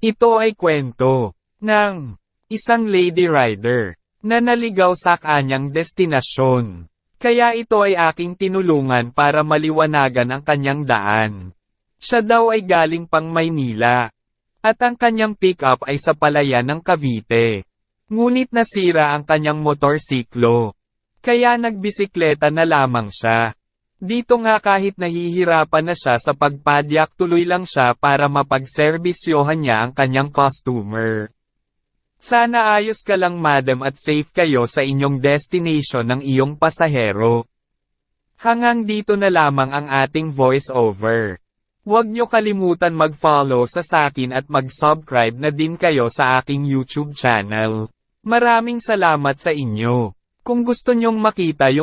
Ito ay kwento ng isang lady rider na naligaw sa kanyang destinasyon. Kaya ito ay aking tinulungan para maliwanagan ang kanyang daan. Siya daw ay galing pang Maynila. At ang kanyang pick-up ay sa palayan ng Cavite. Ngunit nasira ang kanyang motorsiklo. Kaya nagbisikleta na lamang siya. Dito nga kahit nahihirapan na siya sa pagpadyak tuloy lang siya para mapagserbisyohan niya ang kanyang customer. Sana ayos ka lang madam at safe kayo sa inyong destination ng iyong pasahero. Hanggang dito na lamang ang ating voice over. Huwag niyo kalimutan mag-follow sa akin at mag-subscribe na din kayo sa aking YouTube channel. Maraming salamat sa inyo. Kung gusto niyong makita yung